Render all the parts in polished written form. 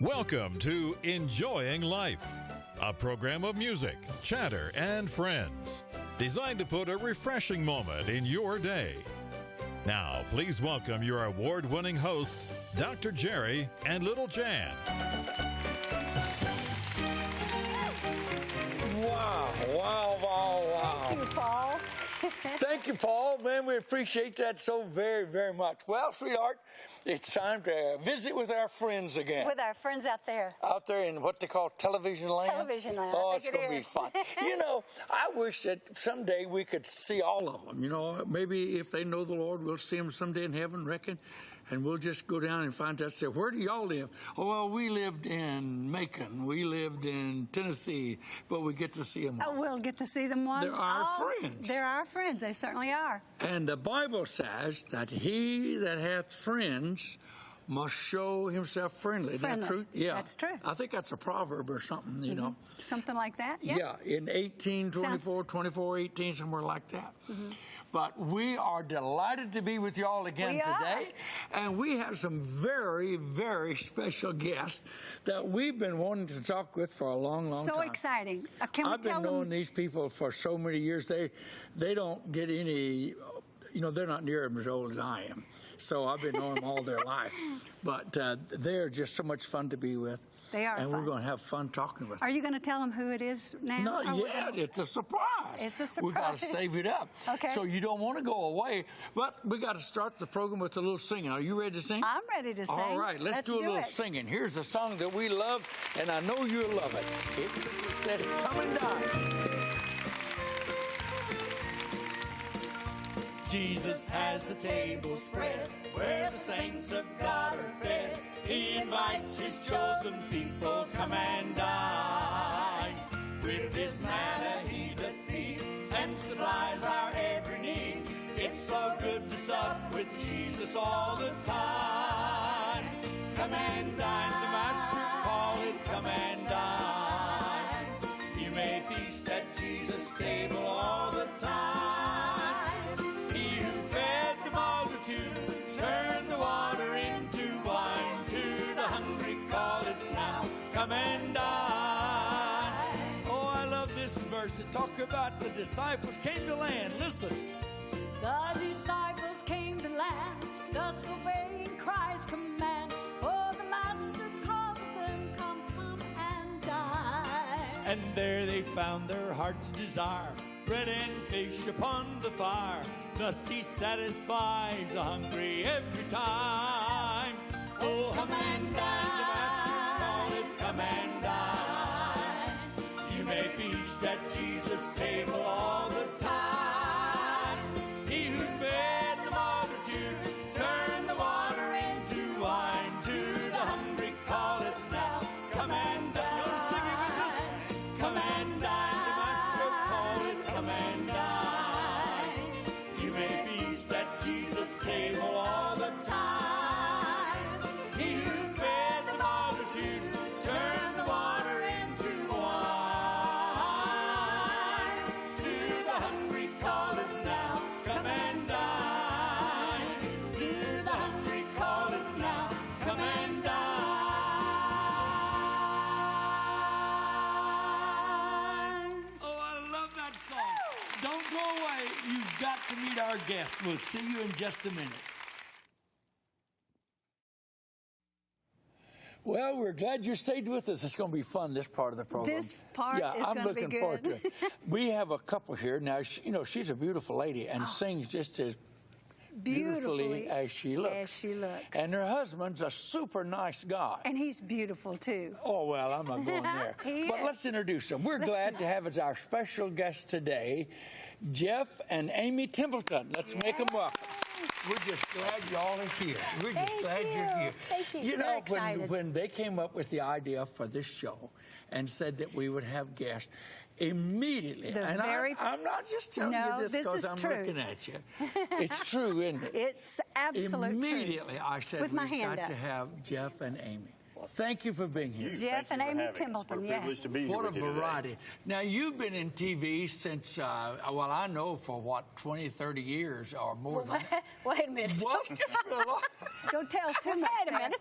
Welcome to Enjoying Life, a program of music, chatter, and friends, designed to put a refreshing moment in your day. Now, please welcome your award-winning hosts, Dr. Jerry and Little Jan. Wow. Thank you, Paul. Thank you, Paul. Man, we appreciate that so very, very much. Well, sweetheart, it's time to visit with our friends again. With our friends out there. Out there in what they call television land. Television land. Oh, it's going to be fun. You know, I wish that someday we could see all of them. You know, maybe if they know the Lord, we'll see them someday in heaven, reckon. And we'll just go down and find out, say, where do y'all live? Oh, well, we lived in Macon. We lived in Tennessee. But we get to see them all. Oh, we'll get to see them one. They're our friends. They're our friends. They certainly are. And the Bible says that he that hath friends must show himself friendly. Is that true? Yeah. That's true. I think that's a proverb or something, you know. Something like that, yeah. Yeah, in 18, somewhere like that. But we are delighted to be with y'all again today. And we have some very, very special guests that we've been wanting to talk with for a long, long time. So exciting. I've been knowing these people for so many years. They don't get any, you know, they're not near as old as I am. So I've been knowing them all their life. But they're just so much fun to be with. They are and fun. we're going to have fun talking with them. Are you going to tell them who it is now? Not yet. It's a surprise. It's a surprise. We've got to save it up. Okay. So you don't want to go away. But we got to start the program with a little singing. Are you ready to sing? I'm ready to sing. All right. Let's do a little singing. Here's a song that we love, and I know you'll love it. It says, "Come and Dine." Jesus has the table spread where the saints of God are fed. He invites his chosen people, come and dine. With his manna he doth feed and supplies our every need. It's so good to sup with Jesus all the time. Come and dine, the Master called it, come and dine. You may feast at Jesus' table all the time. He who fed the multitude turned the water into wine. To the hungry call it now, come and dine. Oh, I love this verse. It talks about the disciples came to land. Listen. The disciples came to land, thus obeying Christ's command. For the Master called them, come and dine. And there they found their heart's desire, bread and fish upon the fire. Thus he satisfies the hungry every time. Oh, come and dine, the Master called it, come and dine. You may feast at Jesus' table all the time. He who fed the multitude turned the water into wine. To the hungry call it now, come and dine. You want to sing it with us? Come and dine, the Master called it, come and dine. You may feast at Jesus' table all the time. He who fed the multitude turned the water into wine. To the hungry call it now, come and dine. To the hungry call it now, come and dine. Oh, I love that song. Don't go away. You've got to meet our guest. We'll see you in just a minute. Well, we're glad you stayed with us. It's going to be fun, this part of the program. This part is I'm going to be looking forward to good. it. We have a couple here. Now, you know, she's a beautiful lady and sings just as beautifully as she looks. As she looks. And her husband's a super nice guy. And he's beautiful, too. Oh, well, I'm not going there. But let's introduce him. We're glad to have as our special guest today, Jeff and Amy Templeton. Let's make them welcome. We're just glad y'all are here. We're just glad you're here. Thank you. You know, when they came up with the idea for this show and said that we would have guests, immediately, I'm not just telling you this because I'm looking at you. It's true, isn't it? It's absolutely Immediately, true. I said, With my we've hand got up. to have Jeff and Amy. Thank you for being here. Jeff and Amy Templeton, What a privilege yes. to be here What a with you today. variety. Now, you've been in TV since, well, I know for what, 20, 30 years or more than that. Wait a minute. What? Don't tell too much. Wait a minute.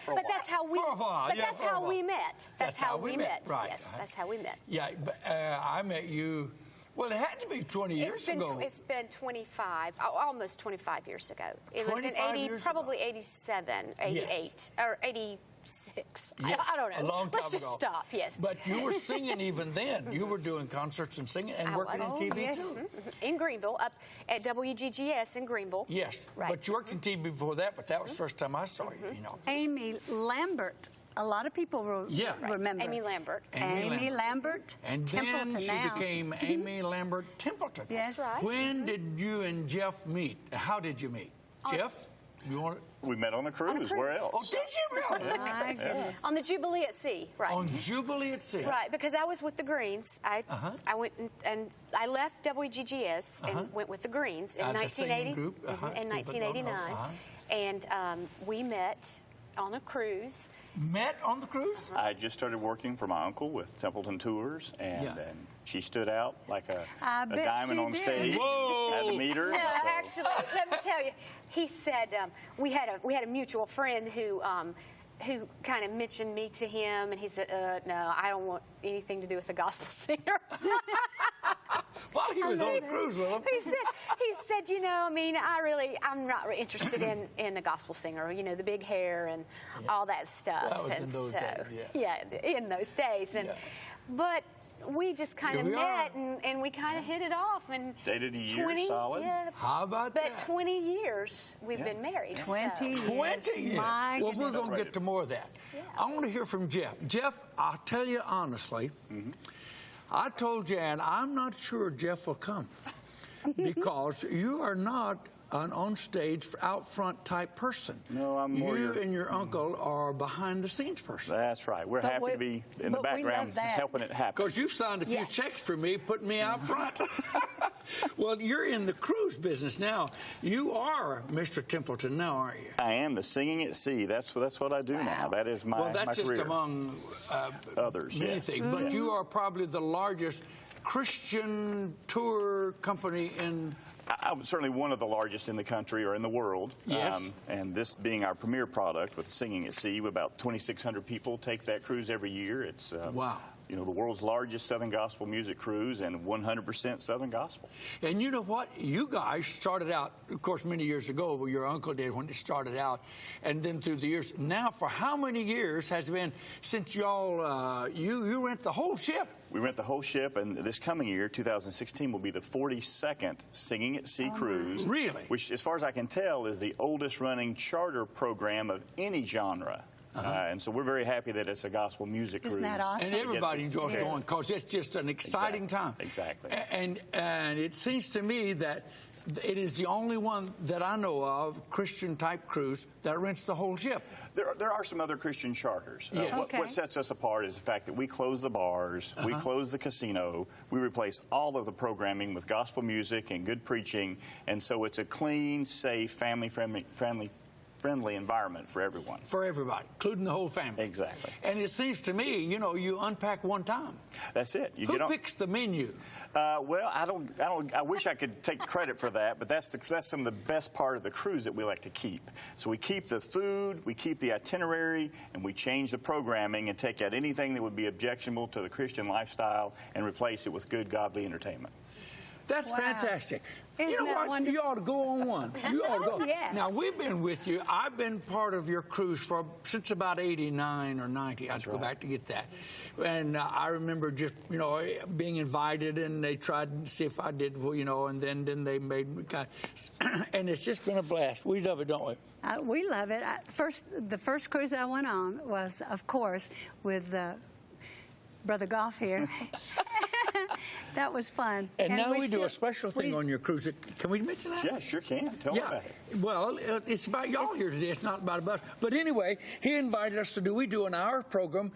But that's how we. For a while, But yeah, that's for a how while. we met. That's how we met. Right. Yes, that's how we met. Yeah, but I met you, well, it had to be 20 years ago. It's been 25, almost 25 years ago. It was in 25 years probably ago. 87, 88, or 86. Yes, I don't know. A long time Let's just ago. stop, yes. But you were singing even then. You were doing concerts and singing and I working was. in TV yes. too. In Greenville, up at WGGS in Greenville. Yes, Right. but you worked in TV before that, but that was the first time I saw you, you know. Amy Lambert. A lot lot of Yeah. people remember. Amy Lambert. Amy Lambert. And then Templeton she now. became Amy Lambert Templeton. Yes. That's right. When did you and Jeff meet? How did you meet? Jeff, you want to? We met on a cruise. cruise. Where else? Oh, did you really? My goodness. On the Jubilee at Sea, right. On Jubilee at Sea. Right, because I was with the Greens. I went and I left WGGS and went with the Greens in The singing 1980 group. in People don't know. 1989, and we met on a cruise. Met on the cruise? I just started working for my uncle with Templeton Tours, and, Yeah. and she stood out like I a bet diamond she on did. stage. Whoa. Had to meet her. No, so- actually, let me tell you, he said we had a mutual friend who kind of mentioned me to him, and he said, "No, I don't want anything to do with the gospel singer." While he was on the cruise with him. He said, you know, I mean, I'm not really interested in the gospel singer, you know, the big hair and all that stuff. That was in and those so, days, yeah, in those days. And Yeah. but we just kind of Here we met are. and we kind of hit it off and Dated a year, 20, solid. Yeah, How about but that? 20 years we've been married. 20 so. years. 20 years. My Well, we're goodness. going to get to more of that. I want to hear from Jeff. Jeff, I'll tell you honestly, I told Jan, I'm not sure Jeff will come because you are not an on-stage, out-front type person. No, I'm more You your- and your uncle are behind-the-scenes person. That's right. We're But happy to be in the but we love background that. helping it happen. Because you signed a few Yes. checks for me, putting me out front. Well, you're in the cruise business now. You are Mr. Templeton now, aren't you? I am the singing at sea. That's what I do now. That is my Well, that's my just career. among Others, many yes. things. But you are probably the largest Christian tour company in. I'm certainly one of the largest in the country or in the world. Yes. And this being our premier product with Singing at Sea, about 2,600 people take that cruise every year. It's Wow. You know, the world's largest Southern gospel music cruise and 100% Southern gospel. And you know what? You guys started out, of course, many years ago, well, your uncle did when it started out, and then through the years. Now, for how many years has it been since y'all, you rent the whole ship? We rent the whole ship, and this coming year, 2016, will be the 42nd Singing at Sea cruise. Really? Which, as far as I can tell, is the oldest running charter program of any genre. And so we're very happy that it's a gospel music cruise. Isn't that awesome? And everybody Yes, enjoys yeah. going because it's just an exciting time. Exactly. And it seems to me that it is the only one that I know of, Christian-type cruise, that rents the whole ship. There are some other Christian charters. Yeah. Okay. What sets us apart is the fact that we close the bars, we close the casino, we replace all of the programming with gospel music and good preaching, and so it's a clean, safe, family-friendly environment for everyone. For everybody, including the whole family. Exactly. And it seems to me, you know, you unpack one time. That's it. You Who get on. picks the menu? Well, I wish I could take credit for that, but that's some of the best part of the cruise that we like to keep. So we keep the food, we keep the itinerary, and we change the programming and take out anything that would be objectionable to the Christian lifestyle and replace it with good, godly entertainment. That's Wow. fantastic. Isn't you know that what? wonderful? You ought to go on one. You ought to go. Yes. Now, we've been with you. I've been part of your cruise since about 89 or 90. I have to go back to get that. And I remember just, you know, being invited, and they tried to see if I did, well, you know, and then they made me kind of, and it's just been a blast. We love it, don't we? We love it. The first cruise I went on was, of course, with Brother Goff here. That was fun. And now we're we do still- a special thing on your cruise. Can we mention that? Yeah, sure can. Tell me about it. Well, it's about y'all here today. It's not about us. But anyway, he invited us to do. We do an hour program.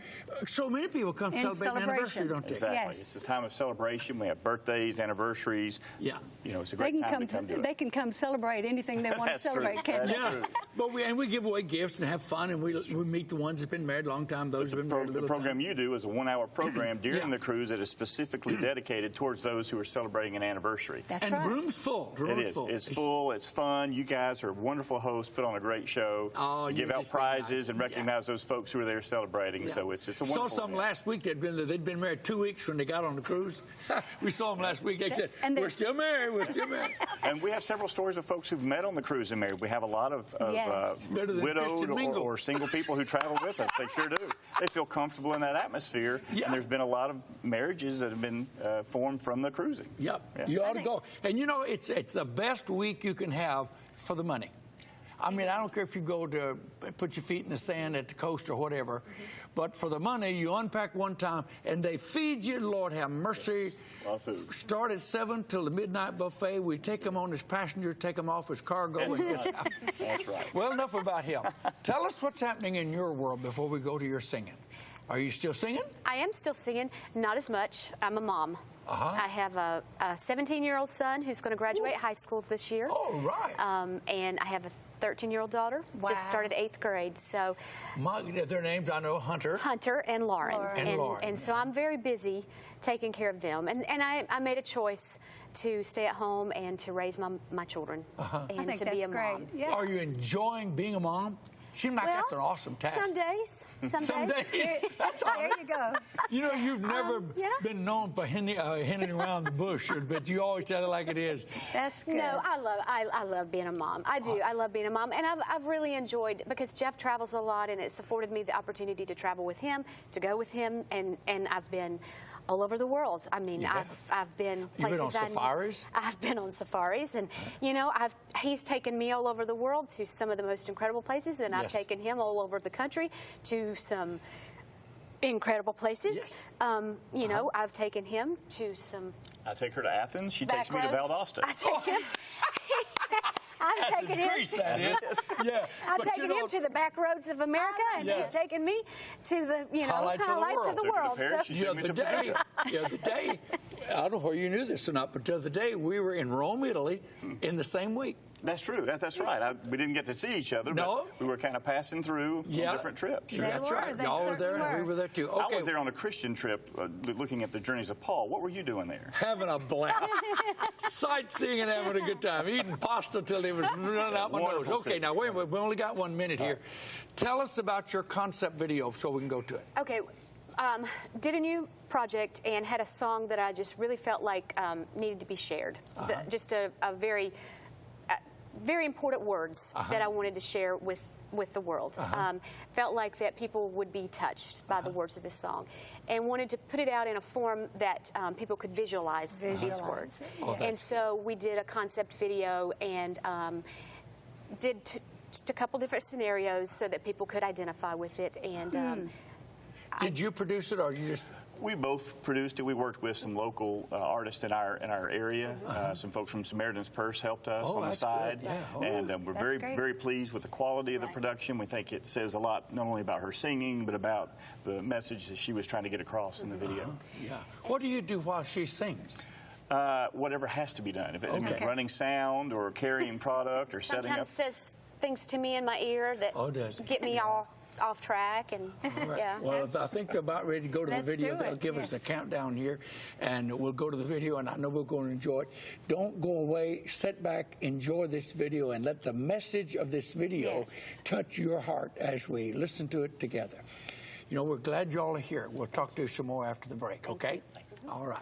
So many people come In celebrate an anniversary, don't they? Exactly. Yes. It's a time of celebration. We have birthdays, anniversaries. Yeah. You know, it's a They great can time to come to it. They can come celebrate anything they want to That's true. celebrate, can't they? That's Yeah, true. but we give away gifts and have fun, and we meet the ones that've been married a long time, those who've been married a The little program time. you do is a 1-hour program during Yeah. the cruise that is specifically dedicated towards those who are celebrating an anniversary. That's And right. room's full. It is. It's full. It's fun. You guys are wonderful hosts. Put on a great show. Oh, give you're out just being prizes nice. and recognize those folks who are there celebrating. Yeah. So it's a Saw wonderful some event. last week they'd been married 2 weeks when they got on the cruise. We saw them last week. They said, And they- "We're still married. We're still married." And we have several stories of folks who've met on the cruise and married. We have a lot of Yes. Better than widowed Christian mingle. or single people who travel with us. They sure do. They feel comfortable in that atmosphere. Yeah. And there's been a lot of marriages that have been formed from the cruising. Yep, Yeah. you ought to go. And you know, it's the best week you can have for the money. I mean, I don't care if you go to put your feet in the sand at the coast or whatever, but for the money, you unpack one time and they feed you. Lord have mercy. A lot of food. Start at 7 till the midnight buffet. We take them on as passengers, take them off as cargo. And just, That's right. well, enough about him. Tell us what's happening in your world before we go to your singing. Are you still singing? I am still singing, not as much. I'm a mom. I have a 17-year-old son who's going to graduate high school this year. Oh, right. And I have a 13-year-old daughter, just started 8th grade. So Their names I know, Hunter. Hunter and Lauren. And Lauren, And so I'm very busy taking care of them. And I made a choice to stay at home and to raise my children and I think to that's be a great. mom. Yes. Are you enjoying being a mom? Seems like that's an awesome task. Some days. Some days. That's There honest. you go. You know, you've never yeah. been known for hinting around the bush, but you always tell it like it is. That's good. No, I love being a mom. I do. I love being a mom, and I've really enjoyed, because Jeff travels a lot, and it's afforded me the opportunity to travel with him, to go with him, and I've been all over the world. I mean, I've been places. You've been on safaris? I've been on safaris, and you know, he's taken me all over the world to some of the most incredible places, and I've Yes. taken him all over the country to some incredible places. Yes. You know, I've taken him to some I take her to Athens. She back takes me to roads. Valdosta. I take him. I've taken him. Greece, that is. Yeah. I've but taken you know, him to the back roads of America, and Yeah. he's taken me to the Highlights of the world. of the Took her to world. Paris. So, She the took me other to day, I don't know whether you knew this or not, but the other day we were in Rome, Italy, in the same week. That's true. That's right. We didn't get to see each other, No. but we were kind of passing through on different trips. They That's were. right. They Y'all were there, certainly and we were. were there too. I Okay. was there on a Christian trip, looking at the journeys of Paul. What were you doing there? Having a blast. Sightseeing and having a good time. Eating pasta till it was running out my nose. Wonderful Okay, city. now wait a minute. We only got 1 minute here. Tell us about your concept video so we can go to it. okay, did a new project and had a song that I just really felt like needed to be shared. Just a very important words that I wanted to share with the world. Felt like that people would be touched by the words of this song, and wanted to put it out in a form that people could visualize these words. And so we did a concept video and did a couple different scenarios so that people could identify with it. And Did you produce it or you just... We both produced it. We worked with some local artists in our area. Some folks from Samaritan's Purse helped us Oh, on the that's side. good. Yeah. Oh, and we're that's great. very pleased with the quality of the production. We think it says a lot, not only about her singing, but about the message that she was trying to get across in the video. Yeah. What do you do while she sings? Whatever has to be done. If it means Okay. running sound or carrying product or setting up. sometimes says things to me in my ear that does it? get me all off track. And Right. yeah. Well, I think they're about ready to go to the Let's video. do They'll it, give us a yes. countdown here, and we'll go to the video, and I know we're going to enjoy it. Don't go away. Sit back, enjoy this video, and let the message of this video Yes. touch your heart as we listen to it together. You know, we're glad y'all are here. We'll talk to you some more after the break, okay? All right.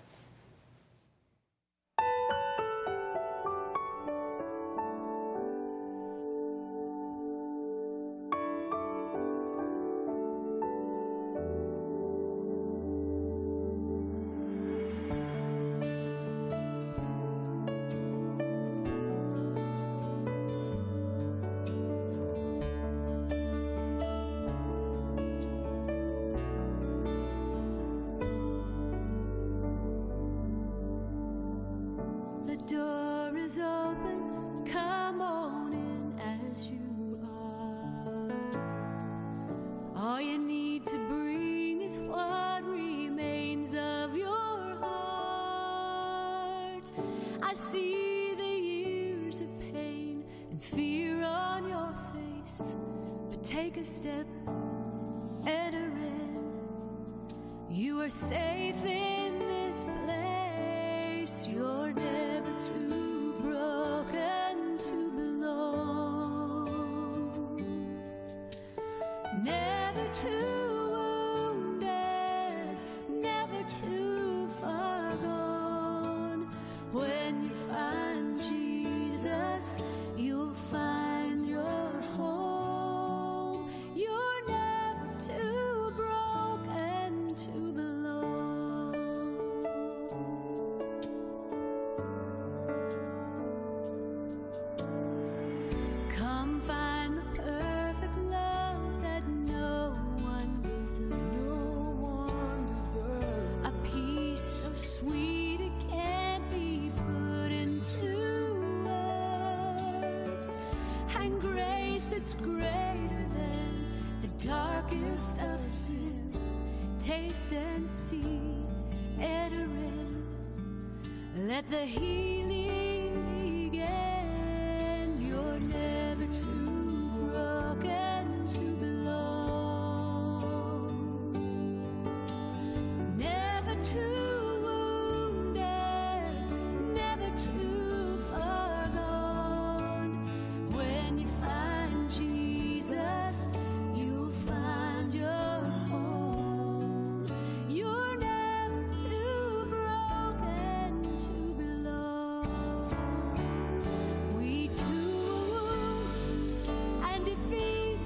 take a step, enter in. You are safe in this place. You're never too broken to belong, never too wounded, never too far gone. When you find Jesus, you'll find your home. You're never too broken to belong. Come find the perfect love that no one deserves, no one deserves. A peace so sweet it can't be put into words, and grace that's greater than the darkest of sin. Taste and see, enter in. Let the healing begin. You're never too broken to belong, never too wounded, never too far gone. When you find Jesus, you'll find your home. You're never too broken to belong. We too are wounded and defeated,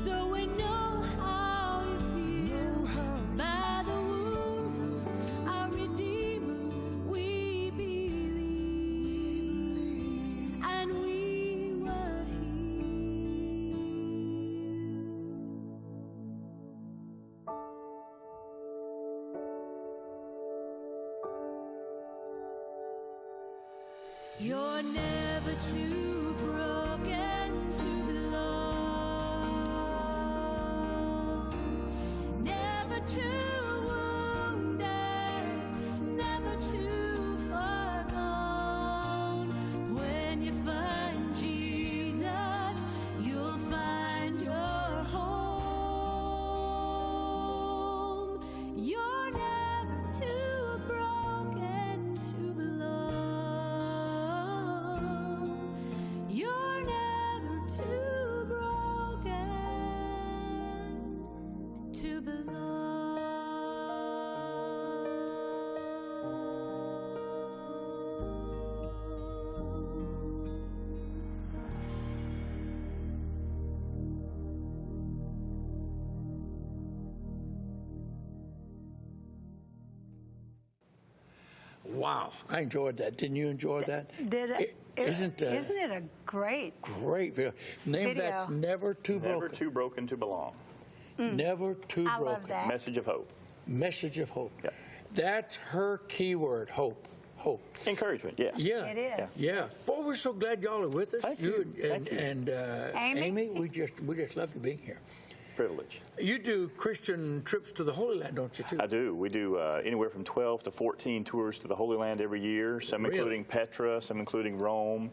so we know how you feel. By the wounds of our Redeemer, we believe, and we were healed. You're never too broken to belong, never too wounded, never too far gone. When you find Jesus, you'll find your home. You're never too broken to belong. You're never too broken to Wow, I enjoyed that. Didn't you enjoy that? Did it? Isn't Isn't it a great? great video? Name Video. that's Never Too Never Broken. too broken to belong. Never Too I Broken. love that. Message of hope. Message of hope. Yeah. That's her key word, hope. Hope. Encouragement, yes. Yeah. It is. Yeah. Well, we're so glad y'all are with us. Thank you. and, Thank you. and Amy? we just love you being here. Privilege. You do Christian trips to the Holy Land, don't you, too? I do. We do anywhere from 12 to 14 tours to the Holy Land every year, some Really? including Petra, some including Rome.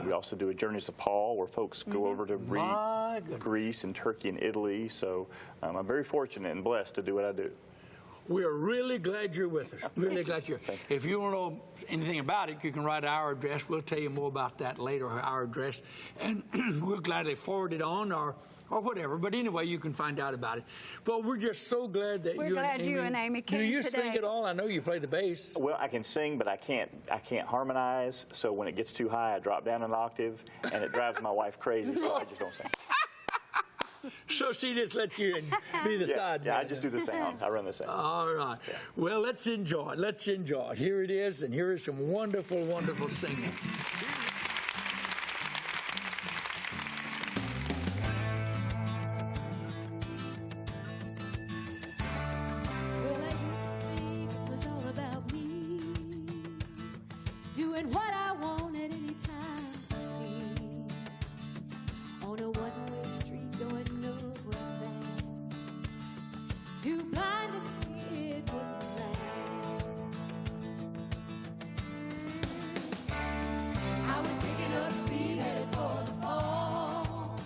We also do a Journeys of Paul, where folks go over to My goodness. Greece and Turkey and Italy. So I'm very fortunate and blessed to do what I do. We are really glad you're with us. Really glad you're. If you want to know anything about it, you can write our address. We'll tell you more about that later, our address. And we'll gladly forward it on or whatever. But anyway, you can find out about it. But we're just so glad that We're you glad and Amy. you and Amy came Do you today. sing at all? I know you play the bass. Well, I can sing, but I can't harmonize. So when it gets too high, I drop down an octave, and it drives my wife crazy. So I just don't sing. So she just lets you be the side Yeah, I man. just do the sound. I run the sound. All right. Well, let's enjoy it. Let's enjoy it. Here it is, and here is some wonderful, wonderful singing. Well, I used to think it was all about me, doing what I wanted anytime I pleased, on a one-way street going nowhere fast, too blind to see it wouldn't last. I was picking up speed, headed for the fall.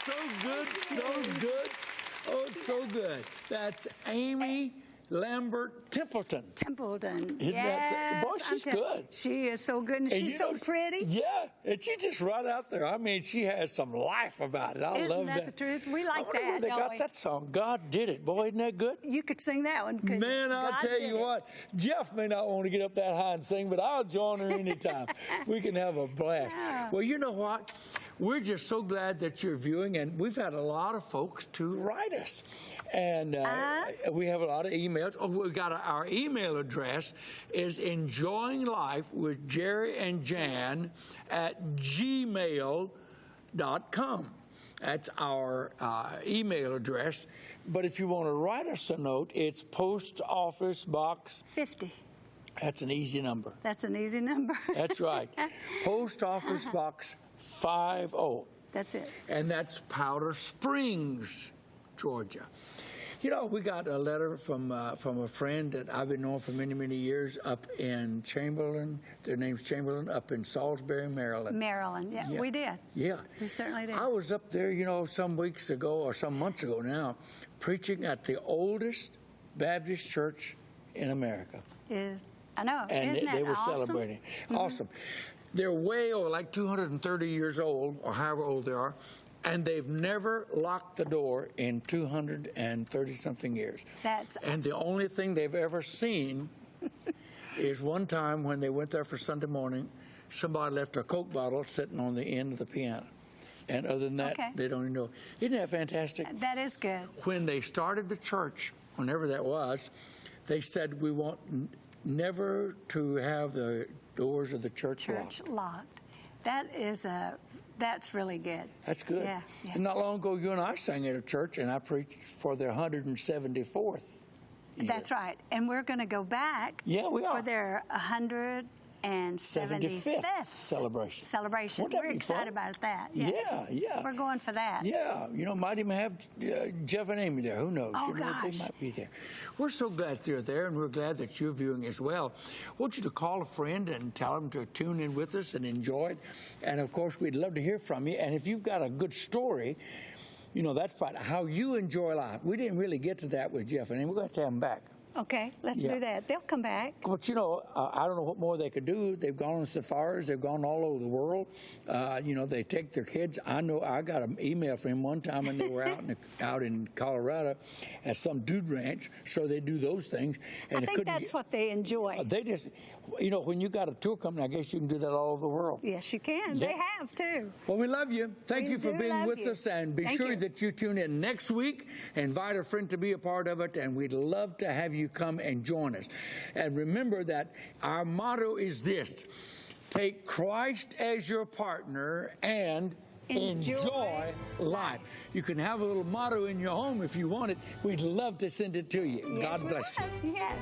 so good, so good. Oh, it's so good. That's Amy Lambert Templeton. Templeton. Isn't that, boy, she's good. She is so good, and she's so pretty. Yeah, and she's just right out there. I mean, she has some life about it. I Isn't love that the truth? We like I wonder that, where they don't got we? that song. God did it. Boy, isn't that good? You could sing that one, couldn't Man, you? I'll God tell did you it. what, Jeff may not want to get up that high and sing, but I'll join her anytime. We can have a blast. Yeah. Well, you know what? We're just so glad that you're viewing, and we've had a lot of folks to write us. And we have a lot of emails. Oh, we got our email address is enjoyinglife with Jerry and Jan at gmail.com. That's our email address. But if you want to write us a note, it's Post Office Box 50. That's an easy number. That's an easy number. That's right. Post Office Box 50. That's it. And that's Powder Springs, Georgia. You know, we got a letter from a friend that I've been knowing for many, many years up in Chamberlain. Their name's Chamberlain, up in Salisbury, Maryland. Maryland, yeah, we did. Yeah. We certainly did. I was up there, you know, some weeks ago or some months ago now, preaching at the oldest Baptist church in America. I know, And isn't that they were awesome? celebrating. Awesome. They're way over, like 230 years old, or however old they are, and they've never locked the door in 230-something years. And the only thing they've ever seen is one time when they went there for Sunday morning, somebody left a Coke bottle sitting on the end of the piano. And other than that, they don't even know. Isn't that fantastic? That is good. When they started the church, whenever that was, they said, we want never to have the doors of the church locked. That's really good. That's good. Yeah. And not long ago, you and I sang at a church, and I preached for their 174th year. That's right. And we're going to go back for their 175th Wouldn't celebration. that We're be excited fun? about that. Yes. Yeah. We're going for that. Yeah, you know, might even have Jeff and Amy there. Who knows? Oh, You know, gosh. they might be there. We're so glad they're there, and we're glad that you're viewing as well. I want you to call a friend and tell them to tune in with us and enjoy it. And, of course, we'd love to hear from you. And if you've got a good story, you know, that's about how you enjoy life. We didn't really get to that with Jeff and Amy. We're going to have them back. Okay, let's do that. They'll come back. But, you know, I don't know what more they could do. They've gone on safaris. They've gone all over the world. You know, they take their kids. I know I got an email from him one time when they were out in Colorado at some dude ranch. So they do those things. And I think that's what they enjoy. They just, you know, when you got a tour company, I guess you can do that all over the world. Yes, you can. Yeah. They have, too. Well, we love you. Thank you for being with us. And be sure that you tune in next week. Invite a friend to be a part of it. And we'd love to have you come and join us. And remember that our motto is this: take Christ as your partner and enjoy life. You can have a little motto in your home if you want it. We'd love to send it to you. Yes, God bless you. Yes.